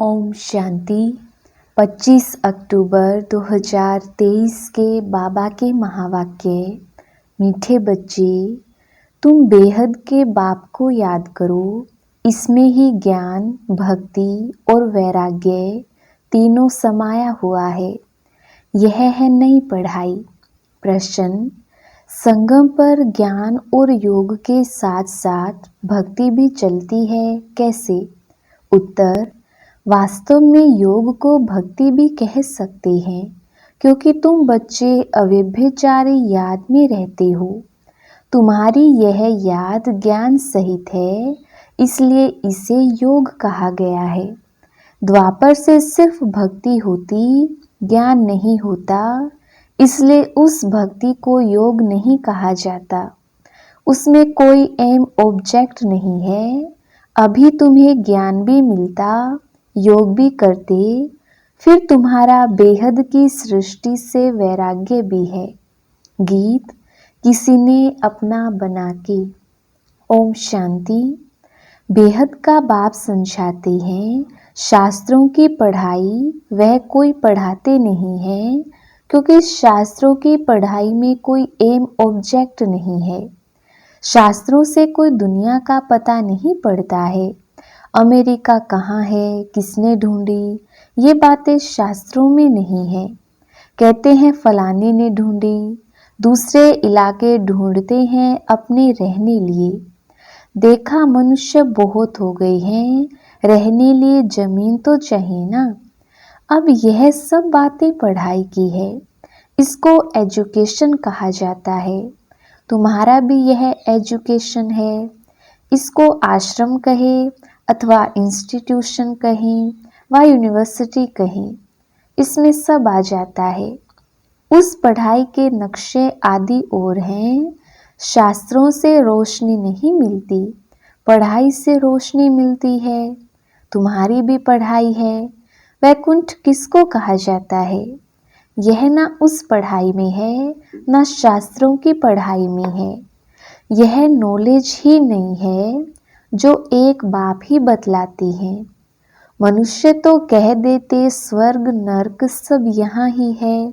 ओम शांति। 25 अक्टूबर 2023 के बाबा के महावाक्य। मीठे बच्चे, तुम बेहद के बाप को याद करो। इसमें ही ज्ञान, भक्ति और वैराग्य तीनों समाया हुआ है। यह है नई पढ़ाई। प्रश्न: संगम पर ज्ञान और योग के साथ साथ भक्ति भी चलती है, कैसे? उत्तर: वास्तव में योग को भक्ति भी कह सकते हैं, क्योंकि तुम बच्चे अव्यभिचारी याद में रहते हो। तुम्हारी यह याद ज्ञान सहित है, इसलिए इसे योग कहा गया है। द्वापर से सिर्फ भक्ति होती, ज्ञान नहीं होता, इसलिए उस भक्ति को योग नहीं कहा जाता। उसमें कोई एम ऑब्जेक्ट नहीं है। अभी तुम्हें ज्ञान भी मिलता, योग भी करते, फिर तुम्हारा बेहद की सृष्टि से वैराग्य भी है। गीत किसी ने अपना बना के। ओम शांति। बेहद का बाप समझाते हैं, शास्त्रों की पढ़ाई वह कोई पढ़ाते नहीं है, क्योंकि शास्त्रों की पढ़ाई में कोई एम ऑब्जेक्ट नहीं है। शास्त्रों से कोई दुनिया का पता नहीं पड़ता है। अमेरिका कहाँ है, किसने ढूंढी, ये बातें शास्त्रों में नहीं है। कहते हैं फलाने ने ढूंढी, दूसरे इलाके ढूंढते हैं अपने रहने लिए। देखा मनुष्य बहुत हो गए हैं, रहने लिए जमीन तो चाहिए ना। अब यह सब बातें पढ़ाई की है, इसको एजुकेशन कहा जाता है। तुम्हारा भी यह एजुकेशन है। इसको आश्रम कहे अथवा इंस्टीट्यूशन कहें व यूनिवर्सिटी कहें, इसमें सब आ जाता है। उस पढ़ाई के नक्शे आदि और हैं। शास्त्रों से रोशनी नहीं मिलती, पढ़ाई से रोशनी मिलती है। तुम्हारी भी पढ़ाई है। वैकुंठ किसको कहा जाता है? यह ना उस पढ़ाई में है, ना शास्त्रों की पढ़ाई में है। यह नॉलेज ही नहीं है, जो एक बाप ही बतलाती है। मनुष्य तो कह देते स्वर्ग नर्क सब यहाँ ही है।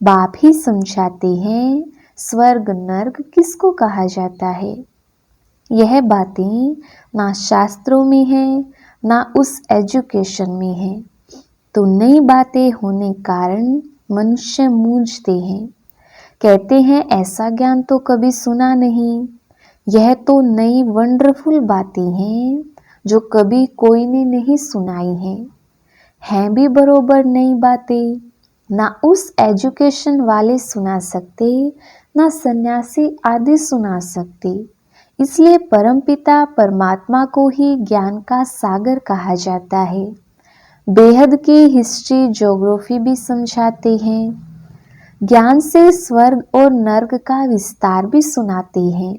बाप ही समझाते हैं स्वर्ग नर्क किसको कहा जाता है। यह बातें ना शास्त्रों में है, ना उस एजुकेशन में है। तो नई बातें होने कारण मनुष्य मूंझते हैं। कहते हैं ऐसा ज्ञान तो कभी सुना नहीं। यह तो नई वंडरफुल बातें हैं, जो कभी कोई ने नहीं सुनाई हैं भी बरोबर नई बातें। ना उस एजुकेशन वाले सुना सकते, ना सन्यासी आदि सुना सकते। इसलिए परमपिता परमात्मा को ही ज्ञान का सागर कहा जाता है। बेहद की हिस्ट्री ज्योग्राफी भी समझाते हैं। ज्ञान से स्वर्ग और नर्क का विस्तार भी सुनाते हैं।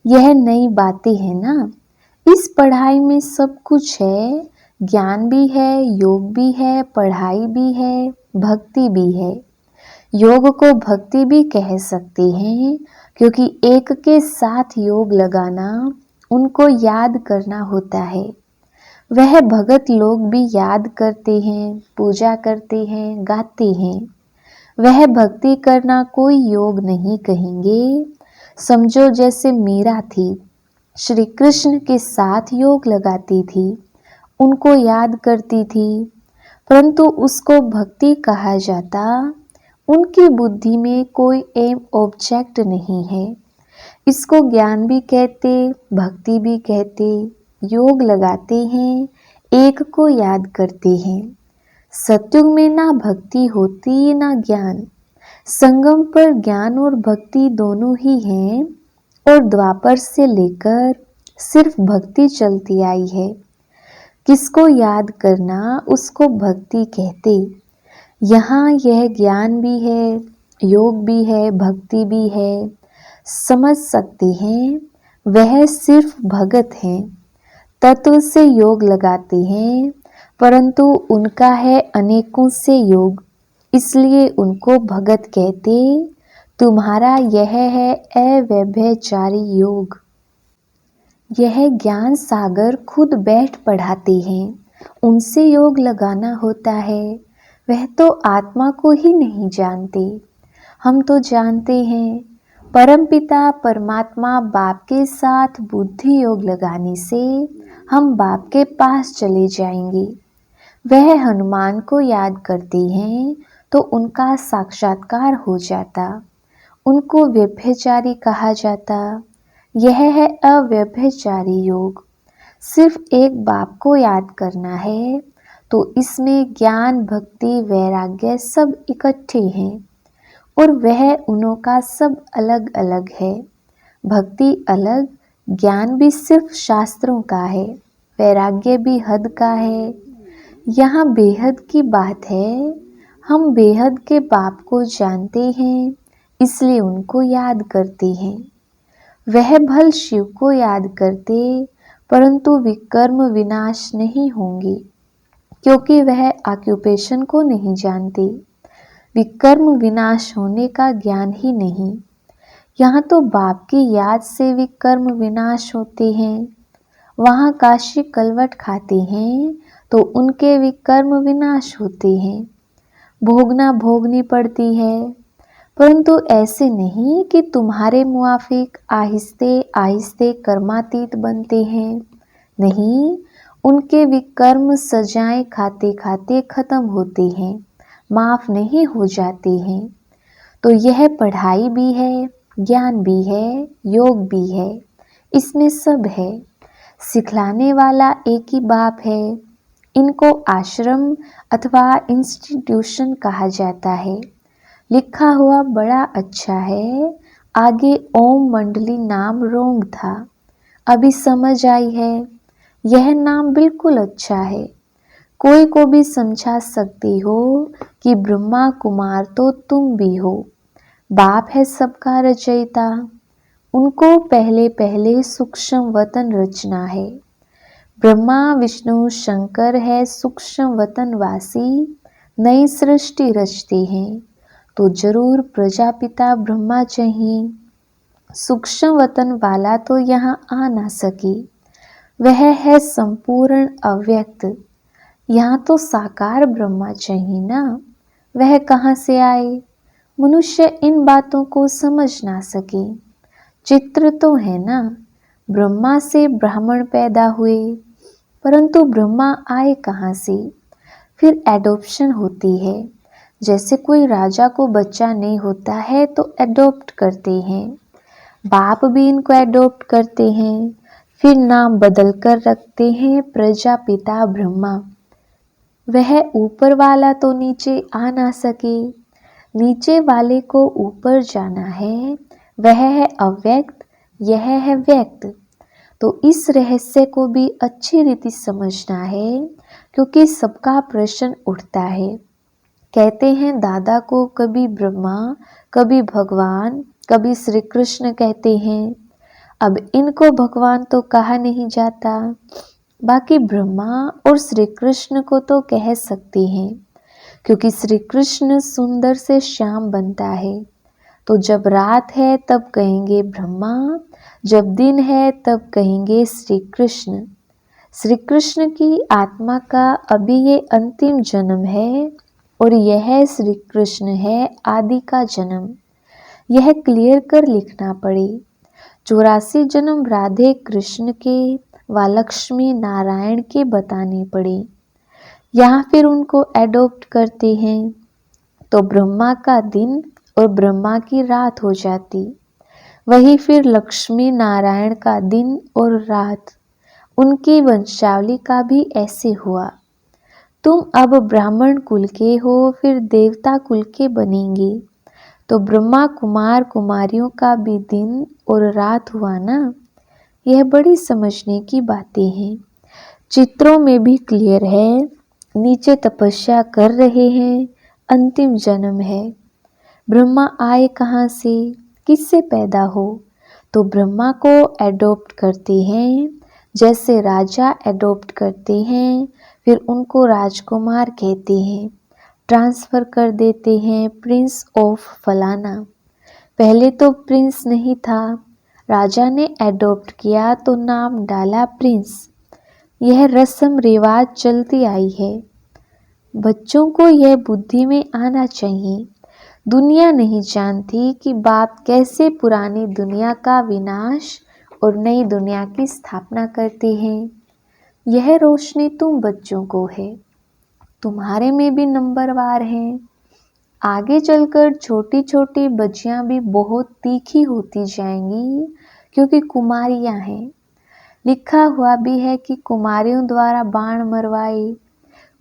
यह नई बातें हैं ना। इस पढ़ाई में सब कुछ है। ज्ञान भी है, योग भी है, पढ़ाई भी है, भक्ति भी है। योग को भक्ति भी कह सकते हैं, क्योंकि एक के साथ योग लगाना, उनको याद करना होता है। वह भगत लोग भी याद करते हैं, पूजा करते हैं, गाते हैं। वह भक्ति करना कोई योग नहीं कहेंगे। समझो जैसे मीरा थी, श्री कृष्ण के साथ योग लगाती थी, उनको याद करती थी, परंतु उसको भक्ति कहा जाता। उनकी बुद्धि में कोई एम ऑब्जेक्ट नहीं है। इसको ज्ञान भी कहते, भक्ति भी कहते। योग लगाते हैं, एक को याद करते हैं। सत्युग में ना भक्ति होती ना ज्ञान। संगम पर ज्ञान और भक्ति दोनों ही हैं, और द्वापर से लेकर सिर्फ भक्ति चलती आई है। किसको याद करना, उसको भक्ति कहते। यहाँ यह ज्ञान भी है, योग भी है, भक्ति भी है। समझ सकते हैं, वह सिर्फ भगत हैं। तत्व से योग लगाते हैं, परंतु उनका है अनेकों से योग, इसलिए उनको भगत कहते। तुम्हारा यह है अव्यभिचारी योग। यह ज्ञान सागर खुद बैठ पढ़ाते हैं। उनसे योग लगाना होता है, वह तो आत्मा को ही नहीं जानते। हम तो जानते हैं परमपिता परमात्मा बाप के साथ बुद्धि योग लगाने से हम बाप के पास चले जाएंगे। वह हनुमान को याद करते हैं तो उनका साक्षात्कार हो जाता, उनको व्यभिचारी कहा जाता। यह है अव्यभिचारी योग। सिर्फ एक बाप को याद करना है तो इसमें ज्ञान भक्ति वैराग्य सब इकट्ठे हैं और वह उन्हों का सब अलग अलग है। भक्ति अलग, ज्ञान भी सिर्फ शास्त्रों का है, वैराग्य भी हद का है। यहाँ बेहद की बात है। हम बेहद के बाप को जानते हैं, इसलिए उनको याद करते हैं। वह भल शिव को याद करते, परंतु विकर्म विनाश नहीं होंगे, क्योंकि वह ऑक्यूपेशन को नहीं जानते। विकर्म विनाश होने का ज्ञान ही नहीं। यहाँ तो बाप की याद से विकर्म विनाश होते हैं। वहाँ काशी कलवट खाते हैं तो उनके विकर्म विनाश होते हैं। भोगना भोगनी पड़ती है, परंतु ऐसे नहीं कि तुम्हारे मुआफिक आहिस्ते आहिस्ते कर्मातीत बनते हैं। नहीं, उनके विकर्म सजाएं खाते खाते खत्म होते हैं, माफ नहीं हो जाते हैं। तो यह पढ़ाई भी है, ज्ञान भी है, योग भी है, इसमें सब है। सिखलाने वाला एक ही बाप है। इनको आश्रम अथवा इंस्टीट्यूशन कहा जाता है। लिखा हुआ बड़ा अच्छा है, आगे ओम मंडली नाम रोंग था, अभी समझ आई है। यह नाम बिल्कुल अच्छा है। कोई को भी समझा सकती हो कि ब्रह्मा कुमार तो तुम भी हो। बाप है सबका रचयिता, उनको पहले पहले सूक्ष्म वतन रचना है। ब्रह्मा विष्णु शंकर है सूक्ष्म वतन वासी, नई सृष्टि रचते हैं तो जरूर प्रजापिता ब्रह्मा चाहिए। सूक्ष्म वतन वाला तो यहाँ आ ना सके, वह है संपूर्ण अव्यक्त। यहाँ तो साकार ब्रह्मा चाहिए ना, वह कहाँ से आए? मनुष्य इन बातों को समझ ना सके। चित्र तो है ना, ब्रह्मा से ब्राह्मण पैदा हुए, परंतु ब्रह्मा आए कहाँ से? फिर एडॉप्शन होती है। जैसे कोई राजा को बच्चा नहीं होता है तो एडॉप्ट करते हैं, बाप भी इनको एडॉप्ट करते हैं, फिर नाम बदल कर रखते हैं प्रजापिता ब्रह्मा। वह ऊपर वाला तो नीचे आ ना सके, नीचे वाले को ऊपर जाना है। वह है अव्यक्त, यह है व्यक्त। तो इस रहस्य को भी अच्छी रीति समझना है, क्योंकि सबका प्रश्न उठता है। कहते हैं दादा को कभी ब्रह्मा, कभी भगवान, कभी श्री कृष्ण कहते हैं। अब इनको भगवान तो कहा नहीं जाता, बाकी ब्रह्मा और श्री कृष्ण को तो कह सकते हैं, क्योंकि श्री कृष्ण सुंदर से श्याम बनता है। तो जब रात है तब कहेंगे ब्रह्मा, जब दिन है तब कहेंगे श्री कृष्ण। श्री कृष्ण की आत्मा का अभी ये अंतिम जन्म है और यह श्री कृष्ण है आदि का जन्म। यह क्लियर कर लिखना पड़े। 84 जन्म राधे कृष्ण के व लक्ष्मी नारायण के बताने पड़े। यहाँ फिर उनको एडॉप्ट करते हैं तो ब्रह्मा का दिन और ब्रह्मा की रात हो जाती। वही फिर लक्ष्मी नारायण का दिन और रात। उनकी वंशावली का भी ऐसे हुआ। तुम अब ब्राह्मण कुल के हो, फिर देवता कुल के बनेंगे, तो ब्रह्मा कुमार कुमारियों का भी दिन और रात हुआ ना। यह बड़ी समझने की बातें हैं। चित्रों में भी क्लियर है। नीचे तपस्या कर रहे हैं, अंतिम जन्म है। ब्रह्मा आए कहाँ से, किससे पैदा हो? तो ब्रह्मा को एडॉप्ट करते हैं, जैसे राजा एडॉप्ट करते हैं, फिर उनको राजकुमार कहते हैं, ट्रांसफ़र कर देते हैं प्रिंस ऑफ फलाना। पहले तो प्रिंस नहीं था, राजा ने एडॉप्ट किया तो नाम डाला प्रिंस। यह रस्म रिवाज चलती आई है। बच्चों को यह बुद्धि में आना चाहिए, दुनिया नहीं जानती कि बाप कैसे पुरानी दुनिया का विनाश और नई दुनिया की स्थापना करते हैं। यह रोशनी तुम बच्चों को है, तुम्हारे में भी नंबरवार हैं। आगे चलकर छोटी छोटी बच्चियां भी बहुत तीखी होती जाएंगी, क्योंकि कुमारियां हैं। लिखा हुआ भी है कि कुमारियों द्वारा बाण मरवाए।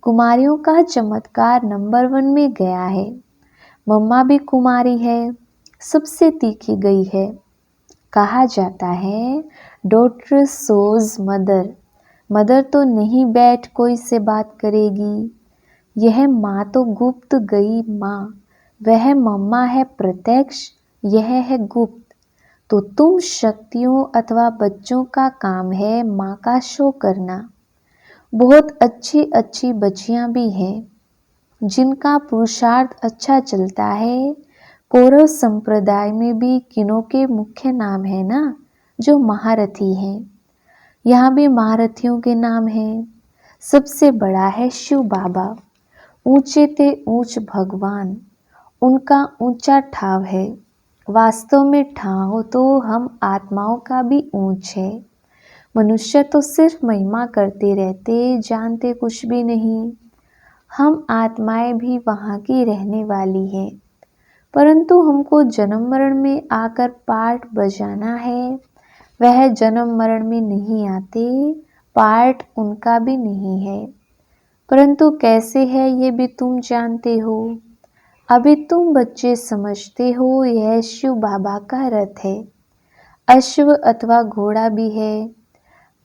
कुमारियों का चमत्कार नंबर 1 में गया है। मम्मा भी कुमारी है, सबसे तीखी गई है। कहा जाता है डॉटर सोज मदर, मदर तो नहीं बैठ कोई से बात करेगी। यह माँ तो गुप्त गई माँ, वह मम्मा है प्रत्यक्ष, यह है गुप्त। तो तुम शक्तियों अथवा बच्चों का काम है माँ का शो करना। बहुत अच्छी अच्छी बच्चियां भी हैं जिनका पुरुषार्थ अच्छा चलता है। कौरव संप्रदाय में भी किनों के मुख्य नाम है ना, जो महारथी हैं। यहाँ भी महारथियों के नाम हैं। सबसे बड़ा है शिव बाबा, ऊंचे ते ऊंच भगवान, उनका ऊंचा ठाव है। वास्तव में ठाव तो हम आत्माओं का भी ऊंच है। मनुष्य तो सिर्फ महिमा करते रहते, जानते कुछ भी नहीं। हम आत्माएं भी वहाँ की रहने वाली हैं, परंतु हमको जन्म मरण में आकर पार्ट बजाना है। वह जन्म मरण में नहीं आते, पार्ट उनका भी नहीं है। परंतु कैसे है ये भी तुम जानते हो। अभी तुम बच्चे समझते हो यह शिव बाबा का रथ है। अश्व अथवा घोड़ा भी है,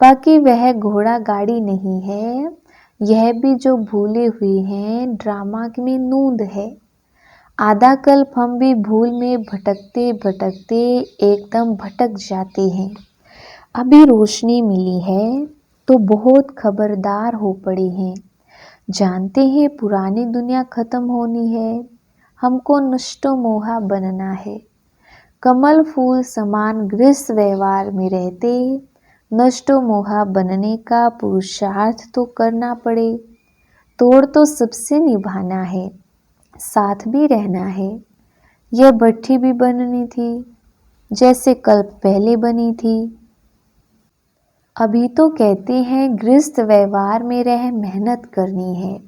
बाकी वह घोड़ा गाड़ी नहीं है। यह भी जो भूले हुए हैं ड्रामा में नूंद है। आधा कल्प हम भी भूल में भटकते भटकते एकदम भटक जाते हैं। अभी रोशनी मिली है तो बहुत खबरदार हो पड़े हैं। जानते हैं पुरानी दुनिया खत्म होनी है, हमको नष्टो मोहा बनना है। कमल फूल समान गृहस्थ व्यवहार में रहते नष्टो मोहा बनने का पुरुषार्थ तो करना पड़े। तोड़ तो सबसे निभाना है, साथ भी रहना है। यह भट्ठी भी बननी थी जैसे कल्प पहले बनी थी। अभी तो कहते हैं गृहस्थ व्यवहार में रह मेहनत करनी है,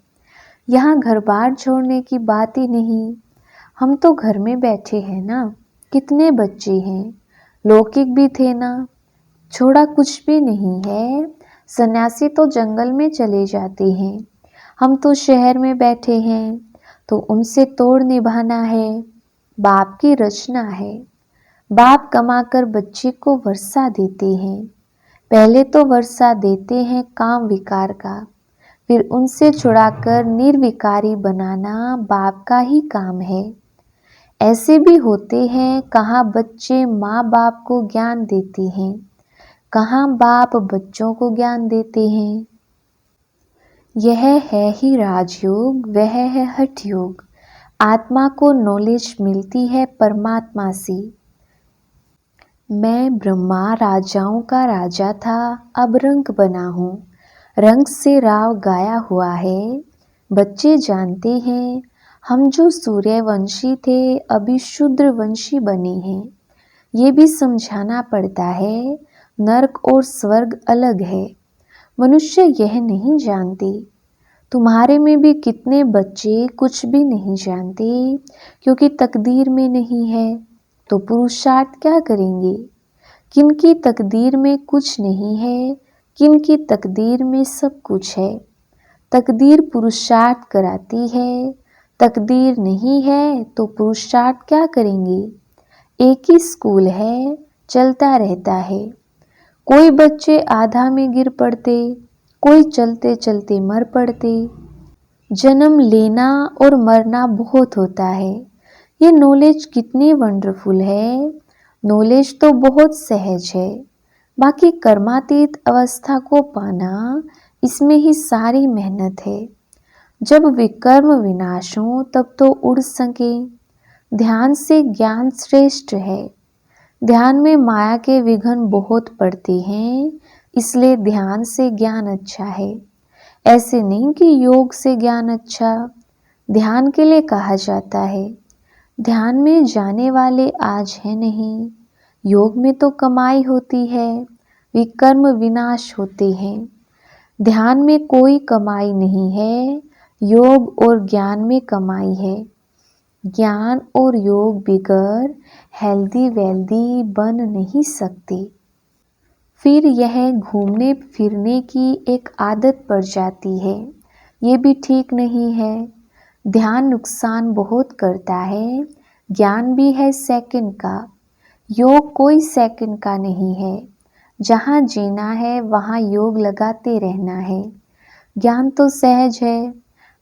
यहाँ घर बार छोड़ने की बात ही नहीं। हम तो घर में बैठे हैं ना, कितने बच्चे हैं, लौकिक भी थे ना, छोड़ा कुछ भी नहीं है। सन्यासी तो जंगल में चले जाते हैं, हम तो शहर में बैठे हैं, तो उनसे तोड़ निभाना है। बाप की रचना है। बाप कमाकर बच्चे को वर्षा देते हैं। पहले तो वर्षा देते हैं काम विकार का, फिर उनसे छुड़ाकर निर्विकारी बनाना बाप का ही काम है। ऐसे भी होते हैं कहाँ बच्चे माँ बाप को ज्ञान देते हैं, कहाँ बाप बच्चों को ज्ञान देते हैं। यह है ही राजयोग, वह है हठ योग। आत्मा को नॉलेज मिलती है परमात्मा से। मैं ब्रह्मा राजाओं का राजा था, अब रंक बना हूँ। रंग से राव गाया हुआ है। बच्चे जानते हैं हम जो सूर्यवंशी थे अभी शूद्रवंशी बने हैं। ये भी समझाना पड़ता है नरक और स्वर्ग अलग है। मनुष्य यह नहीं जानते। तुम्हारे में भी कितने बच्चे कुछ भी नहीं जानते, क्योंकि तकदीर में नहीं है तो पुरुषार्थ क्या करेंगे। किनकी तकदीर में कुछ नहीं है, किनकी तकदीर में सब कुछ है। तकदीर पुरुषार्थ कराती है, तकदीर नहीं है तो पुरुषार्थ क्या करेंगे। एक ही स्कूल है, चलता रहता है। कोई बच्चे आधा में गिर पड़ते, कोई चलते चलते मर पड़ते। जन्म लेना और मरना बहुत होता है। ये नॉलेज कितनी वंडरफुल है। नॉलेज तो बहुत सहज है, बाकी कर्मातीत अवस्था को पाना, इसमें ही सारी मेहनत है। जब विकर्म विनाश हो तब तो उड़ सके। ध्यान से ज्ञान श्रेष्ठ है। ध्यान में माया के विघ्न बहुत पड़ते हैं, इसलिए ध्यान से ज्ञान अच्छा है। ऐसे नहीं कि योग से ज्ञान अच्छा, ध्यान के लिए कहा जाता है। ध्यान में जाने वाले आज है नहीं, योग में तो कमाई होती है, विकर्म विनाश होते हैं। ध्यान में कोई कमाई नहीं है, योग और ज्ञान में कमाई है। ज्ञान और योग बिगर हेल्दी वेल्दी बन नहीं सकते। फिर यह घूमने फिरने की एक आदत पड़ जाती है, ये भी ठीक नहीं है। ध्यान नुकसान बहुत करता है, ज्ञान भी है सेकंड का, योग कोई सेकंड का नहीं है। जहाँ जीना है वहाँ योग लगाते रहना है। ज्ञान तो सहज है,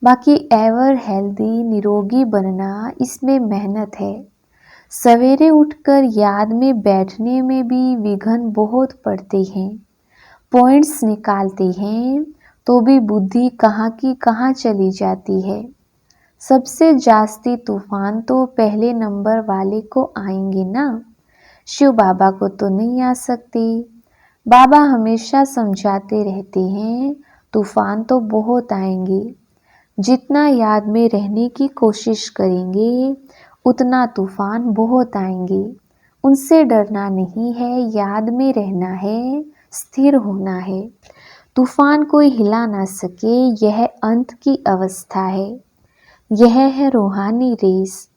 बाकी एवर हेल्दी निरोगी बनना इसमें मेहनत है। सवेरे उठकर याद में बैठने में भी विघ्न बहुत पड़ते हैं। पॉइंट्स निकालते हैं तो भी बुद्धि कहाँ की कहाँ चली जाती है। सबसे जास्ती तूफान तो पहले नंबर वाले को आएंगे ना, शिव बाबा को तो नहीं आ सकते। बाबा हमेशा समझाते रहते हैं तूफान तो बहुत आएंगे। जितना याद में रहने की कोशिश करेंगे उतना तूफान बहुत आएंगे। उनसे डरना नहीं है, याद में रहना है, स्थिर होना है। तूफान कोई हिला ना सके, यह अंत की अवस्था है। यह है रूहानी रेस।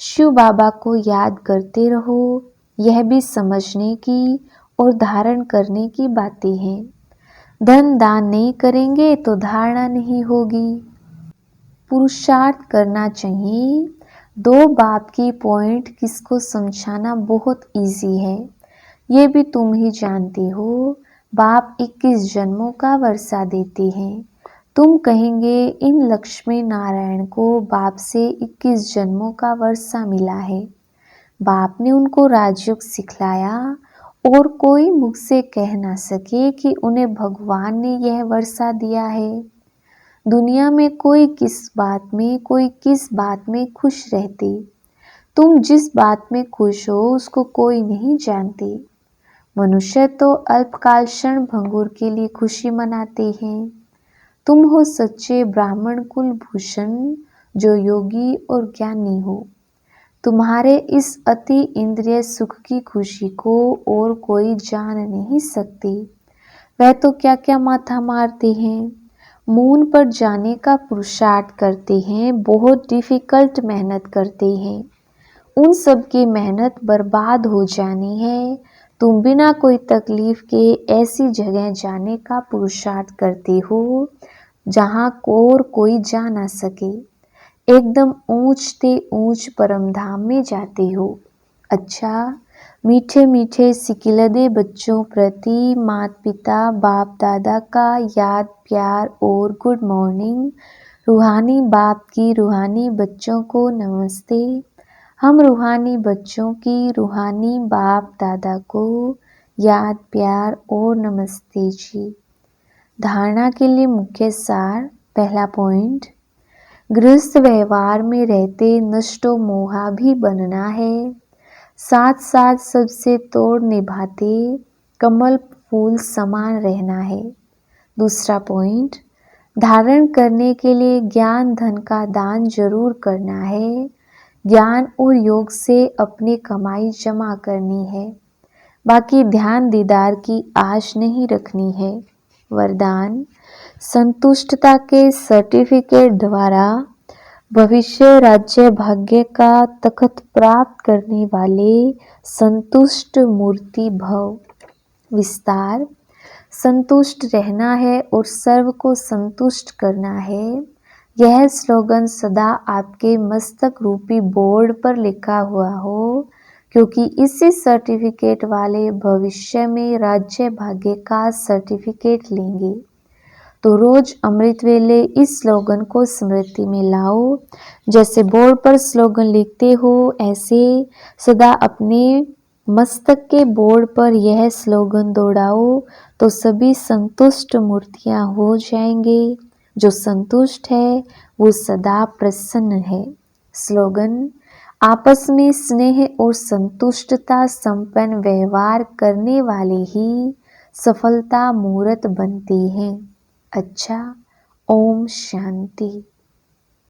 शिव बाबा को याद करते रहो, यह भी समझने की और धारण करने की बातें हैं। धन दान नहीं करेंगे तो धारणा नहीं होगी। पुरुषार्थ करना चाहिए। दो बाप की पॉइंट किसको समझाना बहुत इजी है, ये भी तुम ही जानती हो। बाप 21 जन्मों का वर्षा देते हैं। तुम कहेंगे इन लक्ष्मी नारायण को बाप से 21 जन्मों का वर्षा मिला है। बाप ने उनको राजयोग सिखलाया और कोई मुख से कह ना सके कि उन्हें भगवान ने यह वर्षा दिया है। दुनिया में कोई किस बात में खुश रहती। तुम जिस बात में खुश हो उसको कोई नहीं जानती। मनुष्य तो अल्पकाल क्षण भंगुर के लिए खुशी मनाते हैं। तुम हो सच्चे ब्राह्मण कुल भूषण, जो योगी और ज्ञानी हो। तुम्हारे इस अति इंद्रिय सुख की खुशी को और कोई जान नहीं सकती। वह तो क्या क्या माथा मारते हैं, मून पर जाने का पुरुषार्थ करते हैं, बहुत डिफिकल्ट मेहनत करते हैं। उन सब की मेहनत बर्बाद हो जानी है। तुम बिना कोई तकलीफ के ऐसी जगह जाने का पुरुषार्थ करते हो जहाँ कोई जा ना सके। एकदम ऊंच से ऊंच परम धाम में जाते हो। अच्छा, मीठे मीठे सिकिलदे बच्चों प्रति माता पिता बाप दादा का याद प्यार और गुड मॉर्निंग। रूहानी बाप की रूहानी बच्चों को नमस्ते। हम रूहानी बच्चों की रूहानी बाप दादा को याद प्यार और नमस्ते जी। धारणा के लिए मुख्य सार। पहला पॉइंट, गृहस्थ व्यवहार में रहते नष्टो मोहा भी बनना है, साथ साथ सबसे तोड़ निभाते कमल फूल समान रहना है। दूसरा पॉइंट, धारण करने के लिए ज्ञान धन का दान जरूर करना है। ज्ञान और योग से अपनी कमाई जमा करनी है, बाकी ध्यान दीदार की आश नहीं रखनी है। वरदान, संतुष्टता के सर्टिफिकेट द्वारा भविष्य राज्य भाग्य का तखत प्राप्त करने वाले संतुष्ट मूर्ति भव। विस्तार, संतुष्ट रहना है और सर्व को संतुष्ट करना है। यह स्लोगन सदा आपके मस्तक रूपी बोर्ड पर लिखा हुआ हो, क्योंकि इसी सर्टिफिकेट वाले भविष्य में राज्य भाग्य का सर्टिफिकेट लेंगे। तो रोज अमृत वेले इस स्लोगन को स्मृति में लाओ। जैसे बोर्ड पर स्लोगन लिखते हो, ऐसे सदा अपने मस्तक के बोर्ड पर यह स्लोगन दौड़ाओ, तो सभी संतुष्ट मूर्तियां हो जाएंगे। जो संतुष्ट है वो सदा प्रसन्न है। स्लोगन, आपस में स्नेह और संतुष्टता संपन्न व्यवहार करने वाले ही सफलता मूर्त बनती है। अच्छा, ओम शांति।